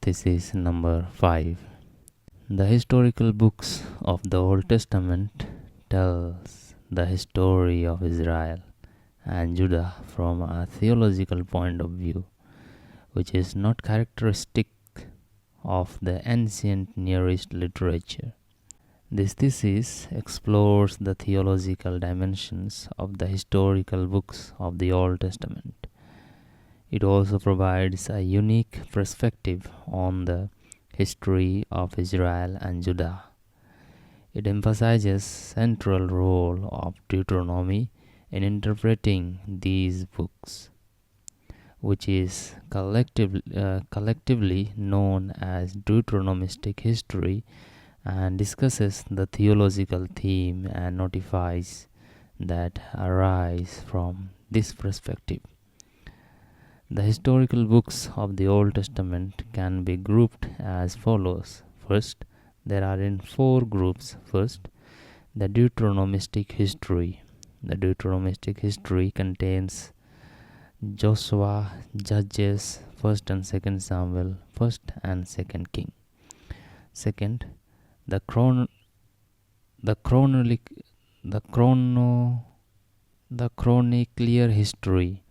Thesis number 5. The historical books of the Old Testament tells the story of Israel and Judah from a theological point of view, which is not characteristic of the ancient Near East literature. This thesis explores the theological dimensions of the historical books of the Old Testament. It also provides a unique perspective on the history of Israel and Judah. It emphasizes central role of Deuteronomy in interpreting these books, which is collectively known as Deuteronomistic history, and discusses the theological theme and notifies that arise from this perspective. The historical books of the Old Testament can be grouped as follows. First, there are in 4 groups. First, the Deuteronomistic history. The Deuteronomistic history contains Joshua, Judges, 1st and 2nd Samuel, 1st and 2nd King. Second, the chronicler history,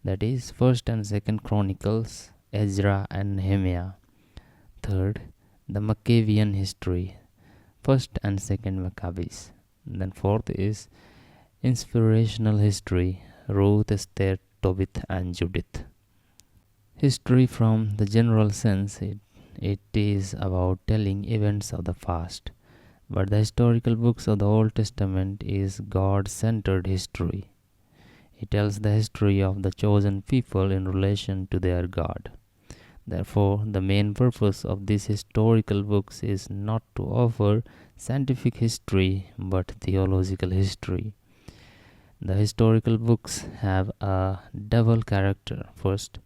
that is 1st and 2nd Chronicles, Ezra and Nehemiah. Third, the Maccabean history, 1st and 2nd Maccabees. Then fourth is inspirational history, Ruth, Esther, Tobit and Judith. History from the general sense, it is about telling events of the past, but the historical books of the Old Testament is God-centered history. It tells the history of the chosen people in relation to their God. Therefore, the main purpose of these historical books is not to offer scientific history but theological history. The historical books have a double character. First,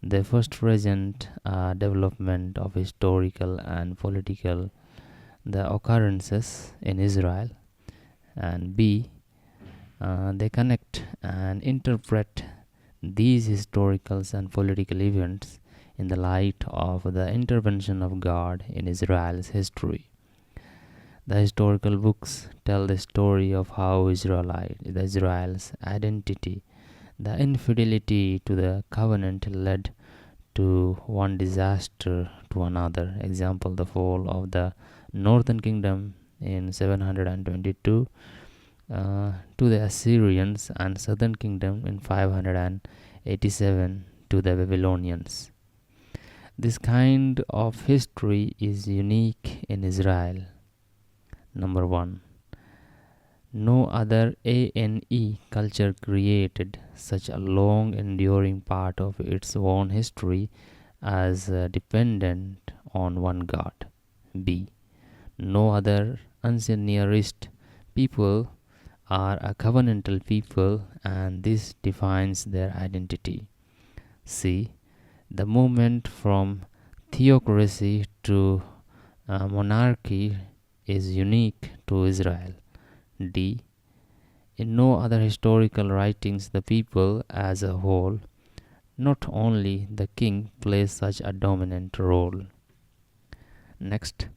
they present a development of historical and political the occurrences in Israel, and B, they connect and interpret these historical and political events in the light of the intervention of God in Israel's history. The historical books tell the story of how Israel's identity, the infidelity to the covenant led to one disaster to another. Example, the fall of the northern kingdom in 722 to the Assyrians, and southern kingdom in 587 to the Babylonians. This kind of history is unique in Israel. Number 1. No other ANE culture created such a long enduring part of its own history as dependent on one God. B. No other ancient Near East people are a covenantal people, and this defines their identity. C. The movement from theocracy to monarchy is unique to Israel. D. In no other historical writings the people as a whole, not only the king, plays such a dominant role. Next,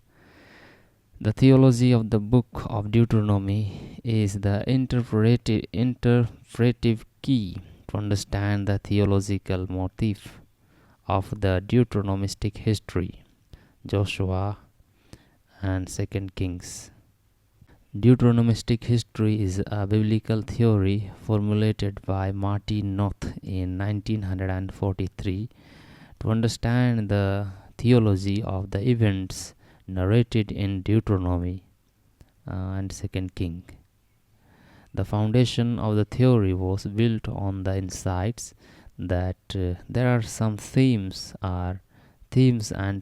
the theology of the book of Deuteronomy is the interpretive key to understand the theological motif of the Deuteronomistic history, Joshua and 2nd Kings. Deuteronomistic history is a biblical theory formulated by Martin North in 1943 to understand the theology of the events narrated in Deuteronomy and 2nd King. The foundation of the theory was built on the insights that there are some themes and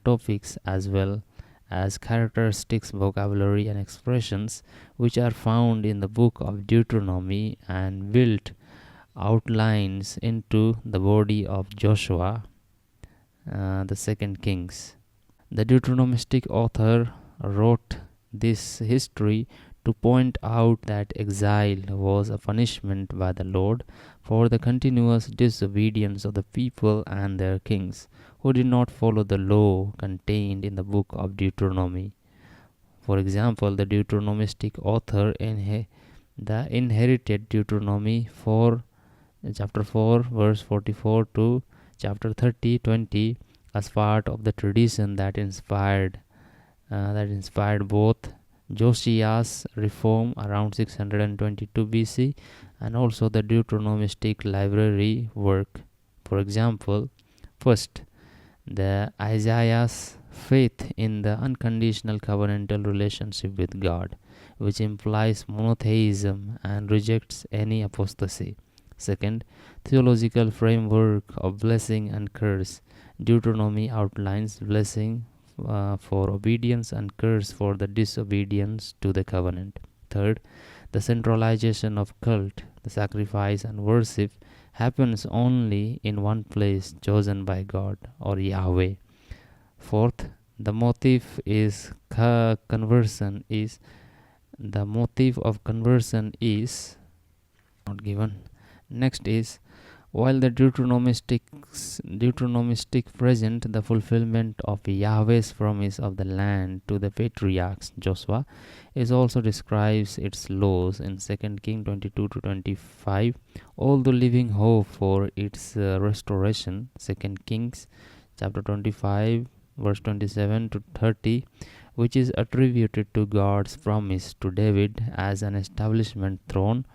topics as well as characteristics, vocabulary and expressions which are found in the book of Deuteronomy and built outlines into the body of Joshua, the 2nd Kings. The Deuteronomistic author wrote this history to point out that exile was a punishment by the Lord for the continuous disobedience of the people and their kings, who did not follow the law contained in the book of Deuteronomy. For example, the Deuteronomistic author the inherited Deuteronomy 4, chapter 4, verse 44 to chapter 30:20 as part of the tradition that inspired both Josiah's reform around 622 BC and also the Deuteronomistic library work. For example, first, the Isaiah's faith in the unconditional covenantal relationship with God, which implies monotheism and rejects any apostasy. Second, theological framework of blessing and curse. Deuteronomy outlines blessing for obedience and curse for the disobedience to the covenant. Third, the centralization of cult, the sacrifice and worship happens only in one place chosen by God or Yahweh. Fourth, the motive of conversion is not given. Next is, while the Deuteronomistic present the fulfillment of Yahweh's promise of the land to the patriarchs, Joshua is also describes its laws in 2 Kings 22 to 25, although leaving hope for its restoration. 2 Kings chapter 25 verse 27 to 30, which is attributed to God's promise to David as an establishment throne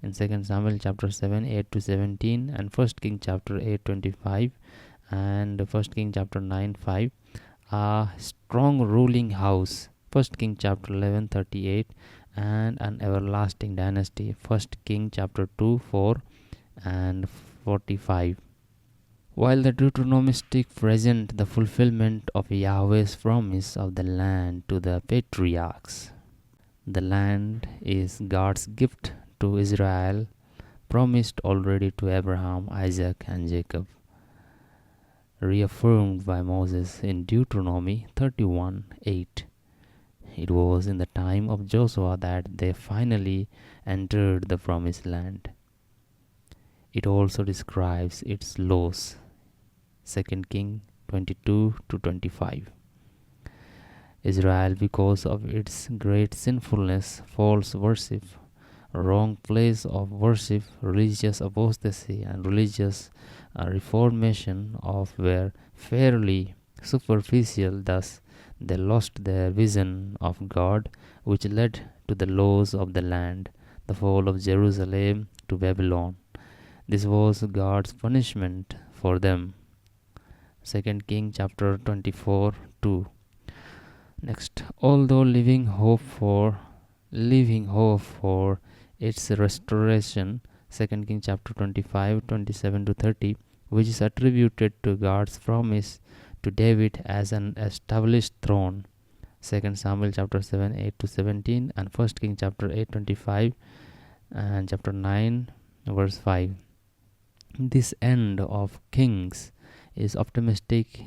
in 2 Samuel chapter 7 8 to 17 and 1 King chapter 8 25 and 1 King chapter 9 5. A strong ruling house, 1 King chapter 11 38, and an everlasting dynasty, 1 King chapter 2 4 and 45. While the Deuteronomistic present the fulfillment of Yahweh's promise of the land to the patriarchs. The land is God's gift to Israel, promised already to Abraham, Isaac, and Jacob, reaffirmed by Moses in Deuteronomy 31:8. It was in the time of Joshua that they finally entered the promised land. It also describes its laws, 2 Kings 22 to 25. Israel, because of its great sinfulness, false worship, wrong place of worship, religious apostasy, and religious reformation were fairly superficial. Thus, they lost their vision of God, which led to the loss of the land, the fall of Jerusalem to Babylon. This was God's punishment for them. 2 Kings chapter 24 2. Next, although leaving hope for its restoration, 2 Kings chapter 25 27 to 30, which is attributed to God's promise to David as an established throne, 2 Samuel chapter 7 8 to 17 and 1 Kings chapter 8 25 and chapter 9 verse 5. This end of Kings is optimistic.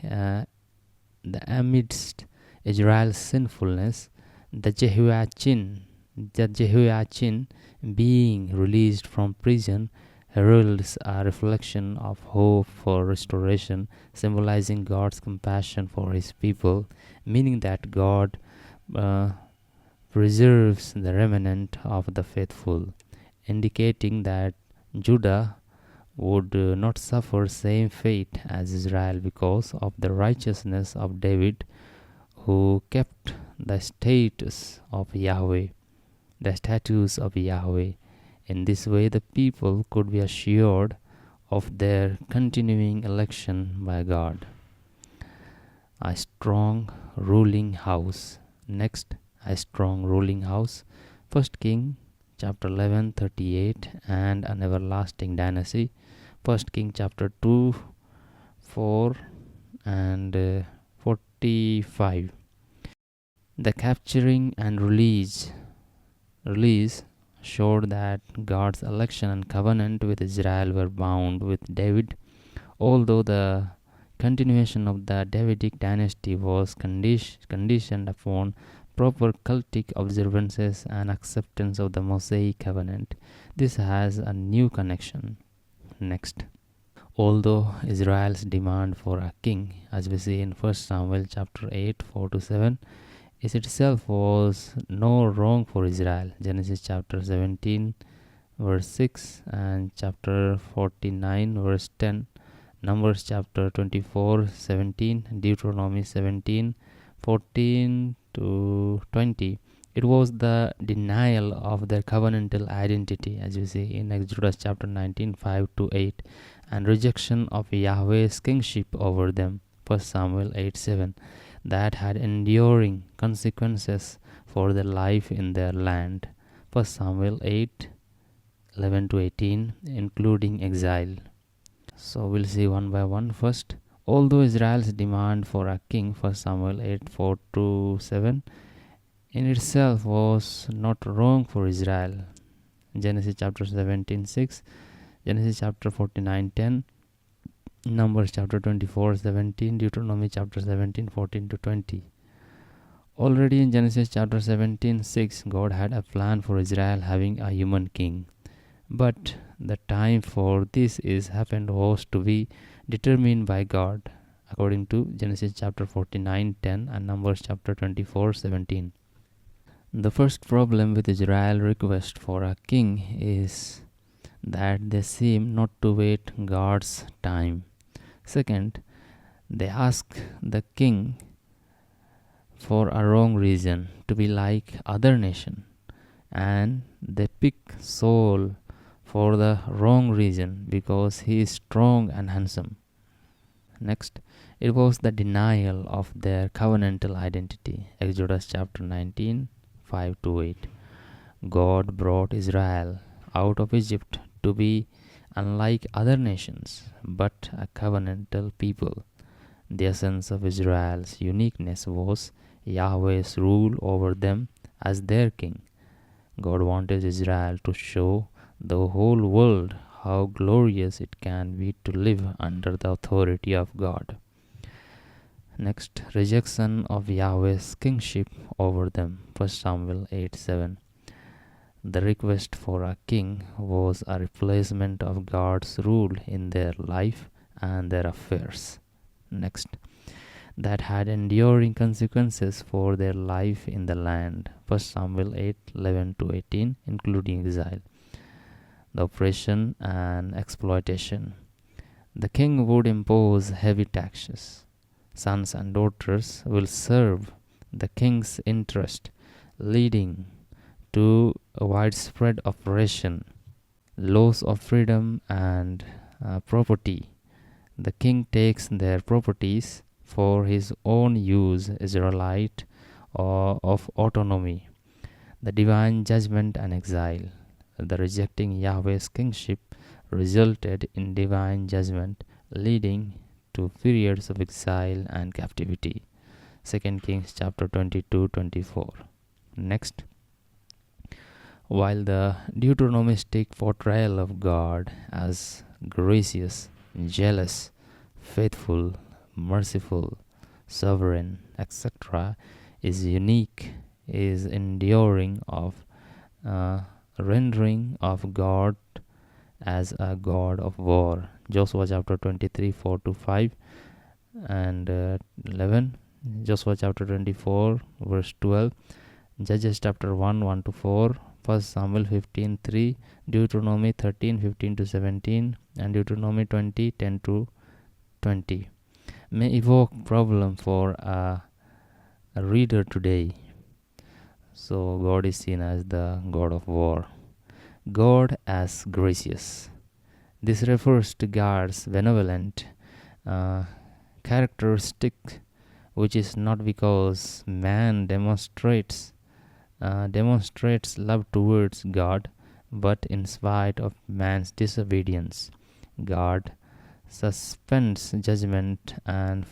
Amidst Israel's sinfulness, the Jehoiachin being released from prison heralds a reflection of hope for restoration, symbolizing God's compassion for his people, meaning that God preserves the remnant of the faithful, indicating that Judah would not suffer same fate as Israel because of the righteousness of David, who kept the statutes of Yahweh. In this way, the people could be assured of their continuing election by God. A strong ruling house. Next, a strong ruling house. 1 King chapter 11 38 and an everlasting dynasty. 1 King chapter 2 4 and 45. The capturing and release showed that God's election and covenant with Israel were bound with David, although the continuation of the Davidic dynasty was conditioned upon proper cultic observances and acceptance of the Mosaic covenant. This has a new connection. Next. Although Israel's demand for a king, as we see in 1 Samuel chapter 8, 4 to 7, is itself was no wrong for Israel. Genesis chapter 17, verse 6, and chapter 49, verse 10, Numbers chapter 24, 17, Deuteronomy 17, 14 to 20. It was the denial of their covenantal identity, as we see in Exodus chapter 19, 5 to 8, and rejection of Yahweh's kingship over them, 1 Samuel 8, 7, that had enduring consequences for their life in their land, 1 Samuel 8, 11 to 18, including exile. So we'll see one by one. First, although Israel's demand for a king, 1 Samuel 8, 4 to 7, in itself was not wrong for Israel. Genesis chapter 17, 6, Genesis chapter 49, 10, Numbers chapter 24, 17, Deuteronomy chapter 17, 14 to 20. Already in Genesis chapter 17, 6, God had a plan for Israel having a human king. But the time for this is happened was to be determined by God, according to Genesis chapter 49, 10 and Numbers chapter 24, 17. The first problem with Israel's request for a king is that they seem not to wait God's time. Second, they ask the king for a wrong reason, to be like other nation, and they pick Saul for the wrong reason, because he is strong and handsome. Next, it was the denial of their covenantal identity. Exodus chapter 19, 5 to 8. God brought Israel out of Egypt to be unlike other nations, but a covenantal people. The essence of Israel's uniqueness was Yahweh's rule over them as their king. God wanted Israel to show the whole world how glorious it can be to live under the authority of God. Next, rejection of Yahweh's kingship over them. 1 Samuel 8, 7. The request for a king was a replacement of God's rule in their life and their affairs. Next, that had enduring consequences for their life in the land. 1 Samuel 8, 11 to 18, including exile, the oppression and exploitation. The king would impose heavy taxes. Sons and daughters will serve the king's interest, leading to a widespread oppression, loss of freedom and property. The king takes their properties for his own use, Israelite or of autonomy. The divine judgment and exile. The rejecting Yahweh's kingship resulted in divine judgment, leading to periods of exile and captivity. 2 Kings chapter 22, 24. Next, while the Deuteronomistic portrayal of God as gracious, jealous, faithful, merciful, sovereign, etc., is unique, is enduring of rendering of God as a God of war. Joshua chapter 23, 4 to 5 and 11. Joshua chapter 24, verse 12. Judges chapter 1, 1 to 4. 1 Samuel 15, 3. Deuteronomy 13, 15 to 17. And Deuteronomy 20, 10 to 20. May evoke problem for a reader today. So God is seen as the God of war. God as gracious. This refers to God's benevolent characteristic, which is not because man demonstrates love towards God, but in spite of man's disobedience. God suspends judgment and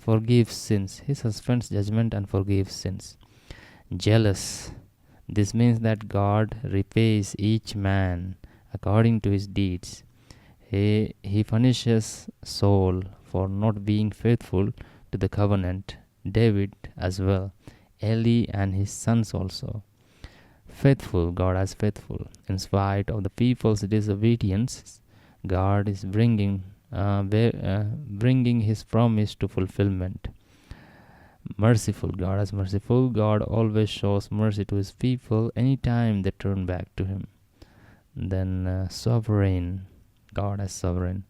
forgives sins. He suspends judgment and forgives sins. Jealous. This means that God repays each man according to his deeds. He punishes Saul for not being faithful to the covenant. David as well, Eli and his sons also. Faithful, God as faithful. In spite of the people's disobedience, God is bringing his promise to fulfillment. Merciful, God as merciful. God always shows mercy to his people anytime they turn back to him. Then sovereign, God as sovereign.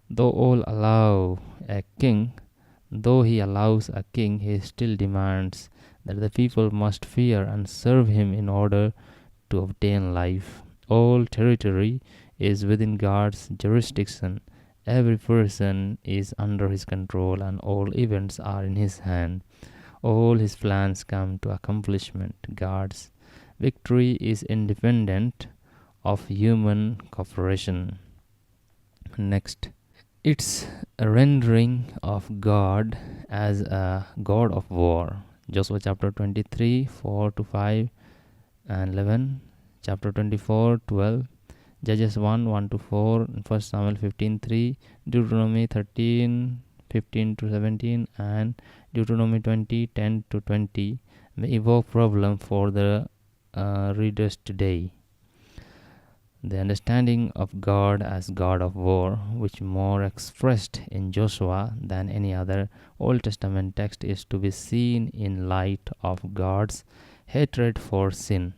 Though all allow a king, though he allows a king, he still demands that the people must fear and serve him in order to obtain life. All territory is within God's jurisdiction. Every person is under his control and all events are in his hand. All his plans come to accomplishment. God's victory is independent of human cooperation. Next, it's a rendering of God as a God of war. Joshua chapter 23, 4 to 5 and 11, chapter 24, 12, Judges 1, 1 to 4, 1 Samuel 15, 3, Deuteronomy 13, 15 to 17, and Deuteronomy 20, 10 to 20 may evoke problem for the readers today. The understanding of God as God of war, which more expressed in Joshua than any other Old Testament text, is to be seen in light of God's hatred for sin.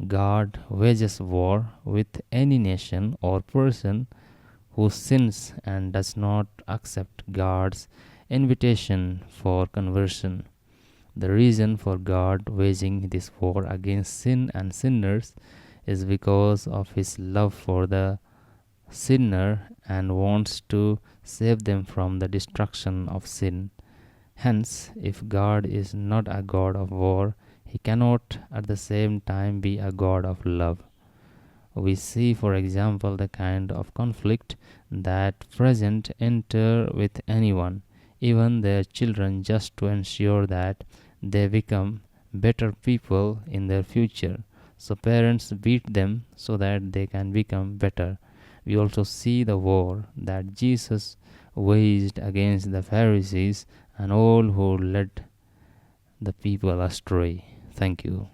God wages war with any nation or person who sins and does not accept God's invitation for conversion. The reason for God waging this war against sin and sinners is because of his love for the sinner and wants to save them from the destruction of sin. Hence, if God is not a God of war, he cannot at the same time be a God of love. We see, for example, the kind of conflict that present enter with anyone, even their children, just to ensure that they become better people in their future. So parents beat them so that they can become better. We also see the war that Jesus waged against the Pharisees and all who led the people astray. Thank you.